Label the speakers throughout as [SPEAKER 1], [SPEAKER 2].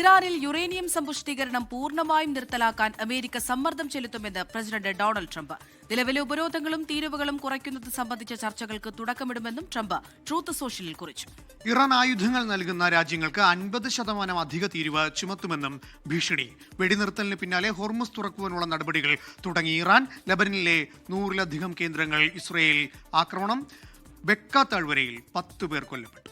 [SPEAKER 1] ഇറാനിൽ യുറേനിയം സമ്പുഷ്ടീകരണം പൂർണ്ണമായും നിർത്തലാക്കാൻ അമേരിക്ക സമ്മർദ്ദം ചെലുത്തുമെന്ന് പ്രസിഡന്റ് ഡൊണാൾഡ് ട്രംപ്. നിലവിലെ ഉപരോധങ്ങളും തീരുവകളും കുറയ്ക്കുന്നത് സംബന്ധിച്ച ചർച്ചകൾക്ക് തുടക്കമിടുമെന്നും ട്രംപ് ട്രൂത്ത് സോഷ്യലിൽ കുറിച്ചു.
[SPEAKER 2] ഇറാൻ ആയുധങ്ങൾ നൽകുന്ന രാജ്യങ്ങൾക്ക് 50% അധിക തീരുവ ചുമത്തുമെന്നും ഭീഷണി. വെടിനിർത്തലിന് പിന്നാലെ ഹോർമുസ് തുറക്കുവാനുള്ള നടപടികൾ തുടങ്ങി ഇറാൻ. ലബനനിലെ 100-ലധികം കേന്ദ്രങ്ങൾ ഇസ്രയേൽ ആക്രമണം. ബെക്ക താഴ്വരയിൽ 10 പേർ കൊല്ലപ്പെട്ടു.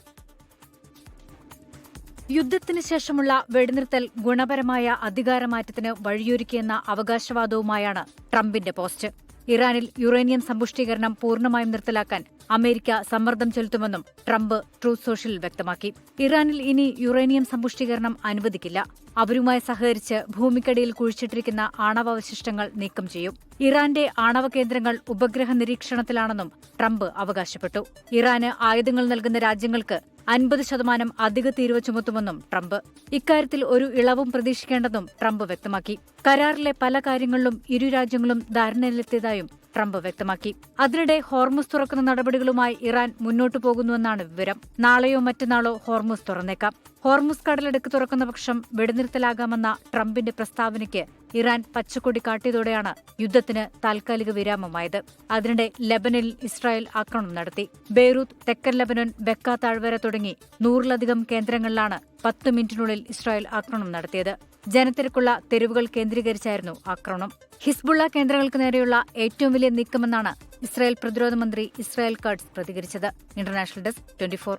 [SPEAKER 3] യുദ്ധത്തിന് ശേഷമുള്ള വെടിനിർത്തൽ ഗുണപരമായ അധികാരമാറ്റത്തിന് വഴിയൊരുക്കിയെന്ന അവകാശവാദവുമായാണ് ട്രംപിന്റെ പോസ്റ്റ്. ഇറാനിൽ യുറേനിയം സമ്പുഷ്ടീകരണം പൂർണ്ണമായും നിർത്തലാക്കാൻ അമേരിക്ക സമ്മർദ്ദം ചെലുത്തുമെന്നും ട്രംപ് ട്രൂത്ത് സോഷ്യലിൽ വ്യക്തമാക്കി. ഇറാനിൽ ഇനി യുറേനിയം സമ്പുഷ്ടീകരണം അനുവദിക്കില്ല. അവരുമായി സഹകരിച്ച് ഭൂമിക്കടിയിൽ കുഴിച്ചിട്ടിരിക്കുന്ന ആണവാവശിഷ്ടങ്ങൾ നീക്കം ചെയ്യും. ഇറാന്റെ ആണവ കേന്ദ്രങ്ങൾ ഉപഗ്രഹ നിരീക്ഷണത്തിലാണെന്നും ട്രംപ് അവകാശപ്പെട്ടു. ഇറാന് ആയുധങ്ങൾ നൽകുന്ന രാജ്യങ്ങൾക്ക് 50% അധിക തീരുവ ചുമത്തുമെന്നും ട്രംപ്. ഇക്കാര്യത്തിൽ ഒരു ഇളവും പ്രതീക്ഷിക്കേണ്ടെന്നും ട്രംപ് വ്യക്തമാക്കി. കരാറിലെ പല കാര്യങ്ങളിലും ഇരു രാജ്യങ്ങളും ധാരണയിലെത്തിയതായും ട്രംപ് വ്യക്തമാക്കി. അതിനിടെ ഹോർമുസ് തുറക്കുന്ന നടപടികളുമായി ഇറാൻ മുന്നോട്ടു പോകുന്നുവെന്നാണ് വിവരം. നാളെയോ മറ്റന്നാളോ ഹോർമുസ് തുറന്നേക്കാം. ഹോർമുസ് കടലെടുക്ക് തുറക്കുന്ന പക്ഷം വെടിനിർത്തലാകാമെന്ന ട്രംപിന്റെ പ്രസ്താവനയ്ക്ക് ഇറാൻ പച്ചക്കൊടി കാട്ടിയതോടെയാണ് യുദ്ധത്തിന് താൽക്കാലിക വിരാമമായത്. അതിനിടെ ലബനനിൽ ഇസ്രായേൽ ആക്രമണം നടത്തി. ബെയ്റൂത്ത്, തെക്കൻ ലബനൻ, ബെക്ക താഴ്വര തുടങ്ങി 100-ലധികം കേന്ദ്രങ്ങളിലാണ് 10 മിനിറ്റിനുള്ളിൽ ഇസ്രായേൽ ആക്രമണം നടത്തിയത്. ജനത്തിരക്കുള്ള തെരുവുകൾ കേന്ദ്രീകരിച്ചായിരുന്നു ആക്രമണം. ഹിസ്ബുള്ള കേന്ദ്രങ്ങൾക്ക് നേരെയുള്ള ഏറ്റവും വലിയ നീക്കമെന്നാണ് ഇസ്രായേൽ പ്രതിരോധ മന്ത്രി ഇസ്രായേൽ കട്സ് പ്രതികരിച്ചത്. International desk 24.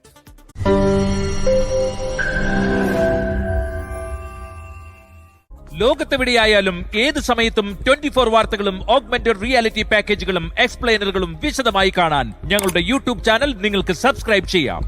[SPEAKER 4] ലോകത്തെവിടെയായാലും ഏത് സമയത്തും 24 വാർത്തകളും ഓഗ്മെന്റഡ് റിയാലിറ്റി പാക്കേജുകളും എക്സ്പ്ലെയിനറുകളും വിശദമായി കാണാൻ ഞങ്ങളുടെ യൂട്യൂബ് ചാനൽ നിങ്ങൾക്ക് സബ്സ്ക്രൈബ് ചെയ്യാം.